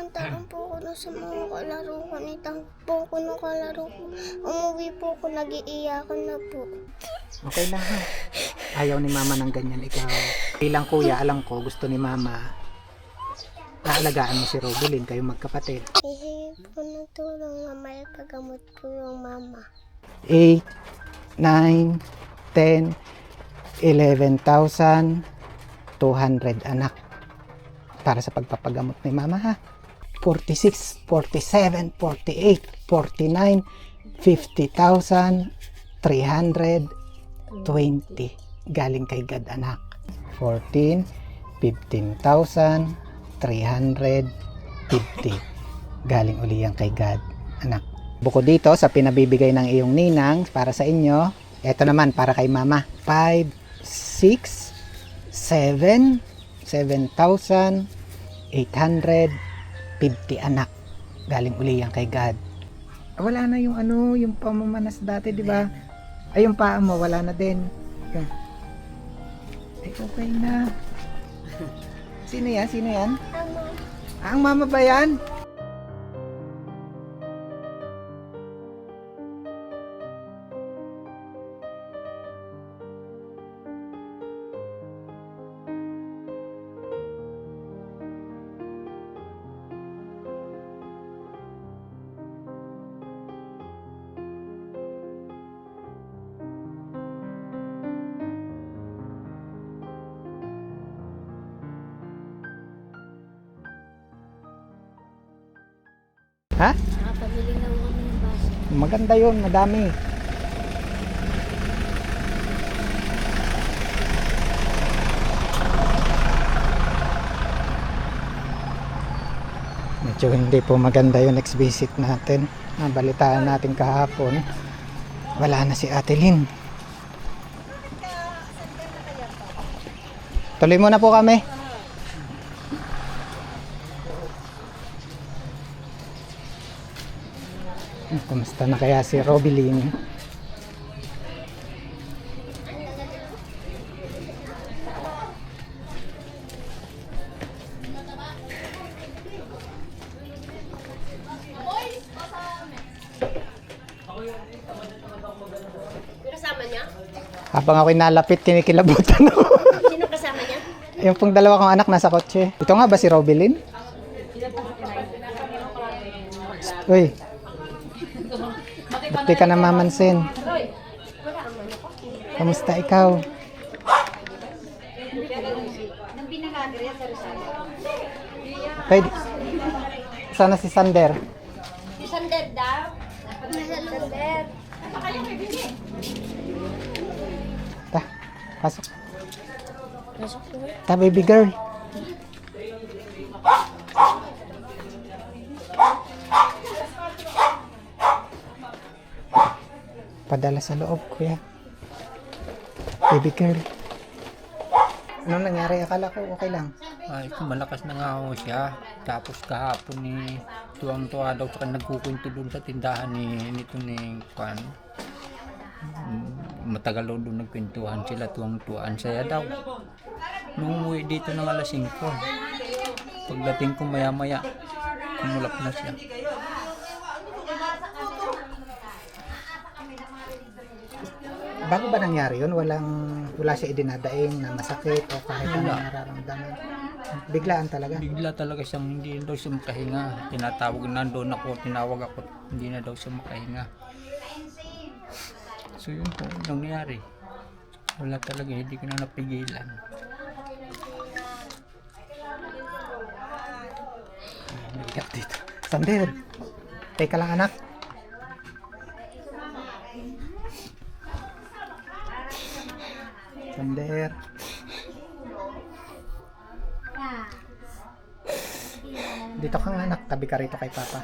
pumunta lang po ako doon sa mga kalaro ko. Nitang po ako ng kalaro ko. Umuwi po ako, nag-iiyakan na po. Okay lang ha. Ayaw ni mama ng ganyan ikaw. Bilang kuya, alam ko, gusto ni mama. Naalagaan mo si Robilyn, kayong magkapatid. Hihingi po ng tulong na may pagamot po yung mama. 8, 9, 10, 11,200 anak para sa pagpapagamot ni mama ha. 46, 47, 48, 49, 50,320 galing kay God anak. 14, 15,350 galing uli yan kay God anak. Bukod dito sa pinabibigay ng iyong ninang para sa inyo, eto naman para kay mama. 5, 6, 7, 7,850 anak. Galing uli yan kay God. Wala na yung yung pamamanas dati, di ba? Ay, yung paa mo, wala na din. Ay, okay na. Sino yan? Sino yan? Ama, Ang mama ba yan? Ha? nakapabili lang kami ng baso. Maganda yun, madami. Medyo hindi po maganda yung next visit natin. Nabalitaan natin kahapon. Wala na si Ate Lynn. Tuloy muna po kami. Kumusta na kaya si Robilyn? Kasama niya? Habang ako'y nalapit, kinikilabutan ako. Sino kasama niya? Yung pong dalawa kong anak nasa kotse. Ito nga ba si Robilyn? Uy. Ba't di ka namamansin? Kamusta ikaw? Okay. Sana si Sander. Sander daw. Sander. Ta, pasok. Pasok po. Ta, baby girl. Padala sa loob, kuya. Baby girl. Anong nangyari? Akala ko okay lang. Ay, malakas na nga ho siya. Tapos kahapon ni tuwang-tuwa daw sa nagkukwento doon sa tindahan nito ni Kwan. Matagal daw doon nagkwentuhan sila, tuwang-tuwaan saya daw. Nung umuwi dito ng alas 5, pagdating ko maya-maya, kumulap na siya. Bago ba nangyari yun? Wala siya idinadaing na masakit o kahit ano nararamdaman? Biglaan talaga. Bigla talaga siyang hindi daw siya makahinga. Tinatawag nandoon ako, tinawag ako, hindi na daw siya makahinga. So yun po, nangyari. Wala talaga, hindi ko na napigilan. Bigat dito. Sander, teka lang anak. Sander. Dito ka nga anak, tabi ka rito kay papa.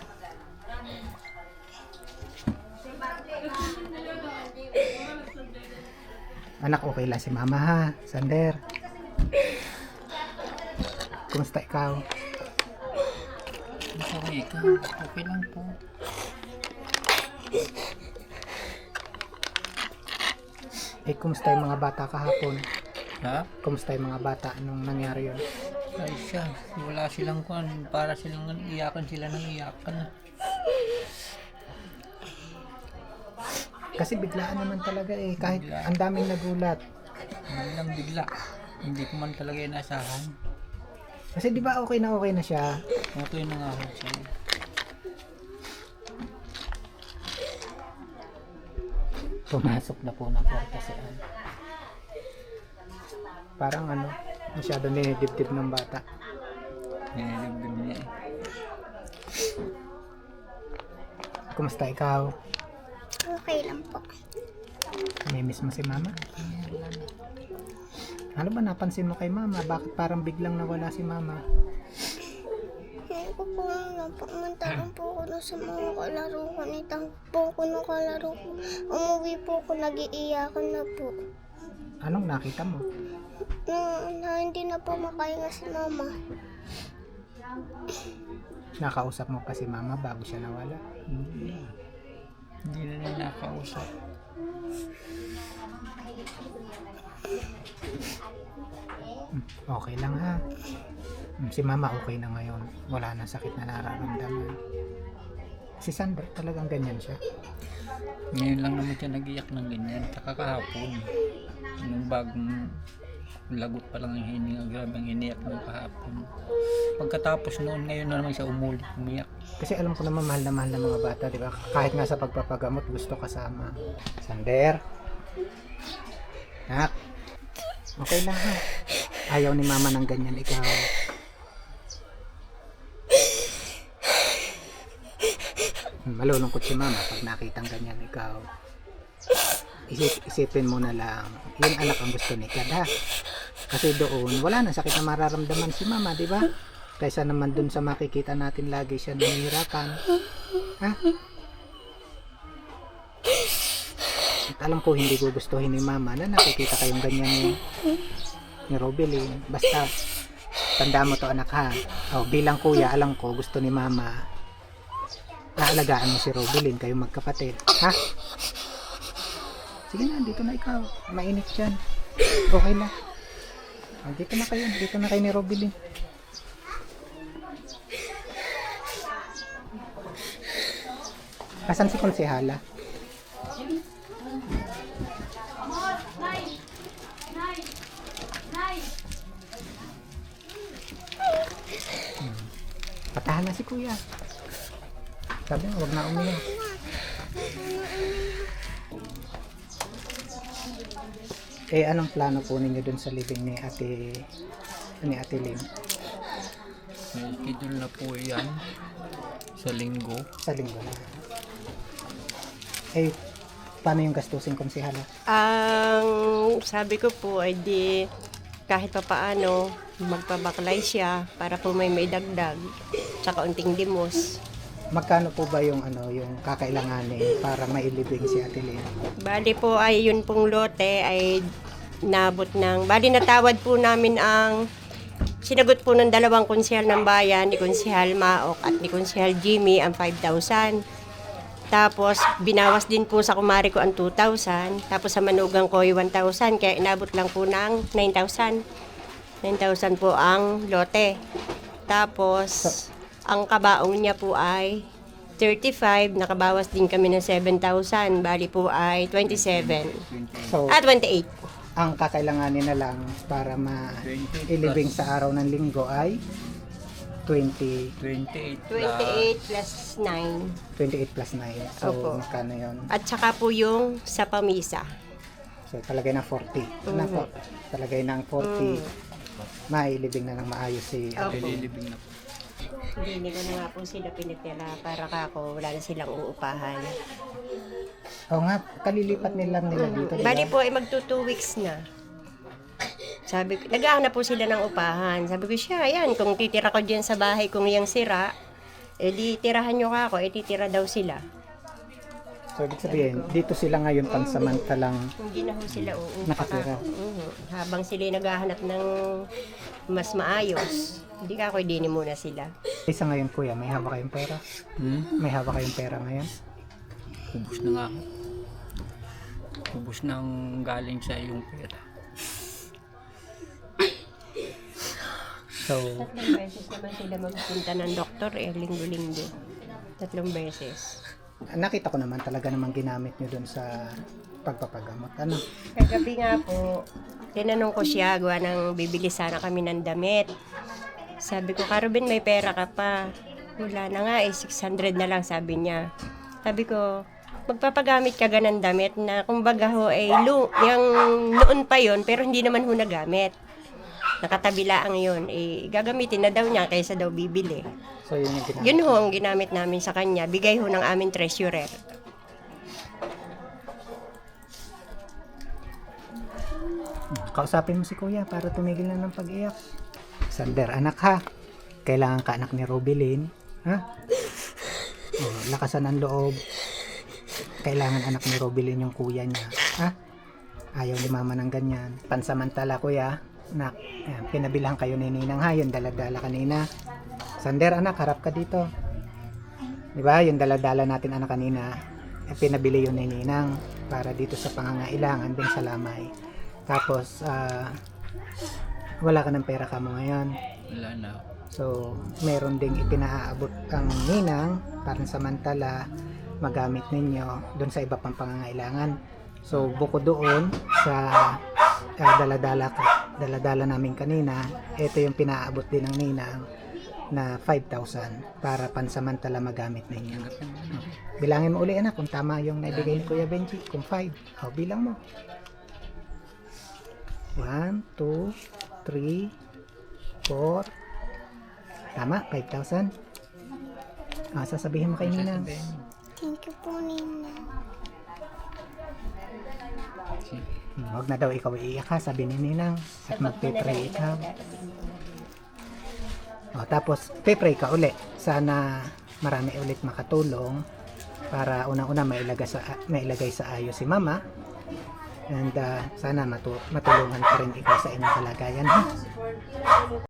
Anak, okay lang si mama ha, Sander. Kumusta ikaw? Sorry ka, okay lang po. Kumusta yung mga bata kahapon? Ha? Kumusta yung mga bata nung nangyari yun? Ay siya, wala silang kuan, para silang iyakan sila ng iyakan. Kasi biglaan naman talaga eh, kahit Bigla. ang daming nagulat. Hindi lang bigla. Hindi ko man talaga inasahan. Kasi di ba okay na siya? Okay na nga ako siya. Pumasok na po ng kwarto si Ann. Parang ano, masyado dinidibdib ng bata. Nililibdib niya eh. Kumusta ikaw? Okay lang po. Namimiss mo si mama? Ano ba napansin mo kay mama? Bakit parang biglang nawala si mama? Hindi ko po alam. Pumunta lang po ako doon sa mga kalaro ko. Nitang po ako ng kalaro ko. Umuwi po ako, nag-iiyakan na po. Anong nakita mo? Na hindi na po makahinga si mama. Nakausap mo pa si mama bago siya nawala? Hindi na niya nakausap. Okay lang ha. Si mama okay na ngayon. Wala na sakit na nararamdaman. Si Sandra talagang ganyan siya. Ngayon lang naman siya nag-iyak ng ganyan. Tsaka kahapon. Nung bagong lagot pa lang ang hininga. Grabe ang iniyak ng kahapon. Pagkatapos noon, ngayon na naman siya umiyak. Kasi alam ko naman mahal na mga bata, di ba? Kahit nga sa pagpapagamot gusto kasama. Sander. Nak. Okay lang ha. Ayaw ni mama ng ganyan ikaw. Malulungkot si mama pag nakitang ganyan ikaw. Isipin mo na lang, yung anak ang gusto ni Kad ha. Kasi doon, wala na sakit na mararamdaman si mama, di ba? Kaysa naman doon sa makikita natin lagi siya nahihirapan. Ha? At alam ko hindi gugustuhin ni mama na nakikita kayong ganyan ni Robelyn. Basta, tanda mo to anak ha. O, bilang kuya, alam ko gusto ni mama naalagaan mo si Robelyn, kayong magkapatid. Ha? Sige na, dito na ikaw. Mainit dyan. Okay na. Dito na kayo. Dito na kayo ni Robelyn. Asan si Konsehala? Patahan na si kuya. Sabi mo, huwag na umiyak. Eh, anong plano po ninyo dun sa living ni Ate Lim? May schedule na po yan sa linggo. Sa linggo na. Eh, paano yung gastusin Konsehala? Ang sabi ko po ay di kahit papaano magpabaklay siya para po may dagdag tsaka unting dimos. Magkano po ba yung yung kakailanganin para mailibing si Ate Lim? Bali po ay yun pong lote ay nabot ng bali natawad po namin ang sinagot po ng dalawang konsehal ng bayan, ni Konsehal Maok at ni Konsehal Jimmy ang 5,000. Tapos binawas din po sa kumari ko ang 2,000. Tapos sa manugang ko ay 1,000 kaya inabot lang po ng 9,000. 9,000 po ang lote. Tapos ang kabaong niya po ay 35, nakabawas din kami ng 7,000, bali po ay 27. So, 28. ang kakailanganin na lang para mailibing sa araw ng linggo ay 28 28 plus plus 9. So, Opo. magkano yun? 9. At saka po yung sa pamisa. So, talagay ng 40. Ano po? Talagay ng 40. Mailibing na ng maayos si Ate Opo. Lim. Nilibing na po. Hindi ko na nga po sila pinitira para kako wala na silang uupahan. Oo nga, kalilipat nila dito. diba? Bali po ay magto 2 weeks na. Sabi ko, naghahanap po sila ng upahan. Sabi ko siya, yan, kung titira ko dyan sa bahay kung yung sira, di tirahan nyo ka ako, titira daw sila. So, ibig sabihin, dito sila ngayon pansamantalang Hindi na ho sila uupa Nakatira. Habang sila naghahanap ng mas maayos, hindi ka ako idini muna sila. isa ngayon kuya, may hawak kayong pera? May hawak kayong pera ngayon? Ubus na nga ako. Ubus na ang galing sa iyong pera. So, 3 beses naman sila magpunta ng doktor linggo-linggo. 3 beses. nakita ko naman talaga namang ginamit nyo dun sa pagpapagamot. Ano? Kagabi nga po, tinanong ko siya, gawa ng bibili sana kami ng damit. Sabi ko, Karubin, may pera ka pa. Wala na nga, 600 na lang, sabi niya. Sabi ko, magpapagamit ka ng damit na kumbaga ho, yung noon pa yon pero hindi naman ho nagamit. Nakatabi lang yun. Gagamitin na daw niya kaysa daw bibili. So, yun yung ginamit. Yun ho ang ginamit namin sa kanya. Bigay ho ng aming treasurer. Kausapin mo si kuya para tumigil na ng pag-iyak. Sander, anak ha. Kailangan ka anak ni Robilin. Ha? Oh, lakasan ang loob. Kailangan anak ni Robilin yung kuya niya. Ha? Ayaw ni mama ng ganyan. Pansamantala kuya. Nak, ayan, pinabilang kayo ni Ninang ha. Yung daladala kanina. Sander, anak, harap ka dito. Diba? Yung daladala natin anak kanina. Pinabili yun ni Ninang para dito sa pangangailangan din sa lamay. Tapos, wala ka ng pera ka mo ngayon. Wala na. So, meron ding ipinaabot ang ninang para samantala magamit ninyo doon sa iba pang pangangailangan. So, bukod doon sa daladala namin kanina, ito yung pinaabot din ng ninang na 5,000 para pansamantala magamit ninyo. Bilangin mo uli anak kung tama yung naibigay ni Kuya Benji. Kung 5, bilang mo. 1, 2, 3, 4. Tama, 5,000. Sasabihin mo kay Ninang. Thank you po, Nina. Huwag na daw ikaw iiyak ha, sabi ni Ninang. At magpe-pray ikaw. Tapos, pe-pray ka uli. Sana marami ulit makatulong para unang-una mailagay sa ayos si Mama. And sana matulungan pa rin ikaw sa inyong kalagayan ha.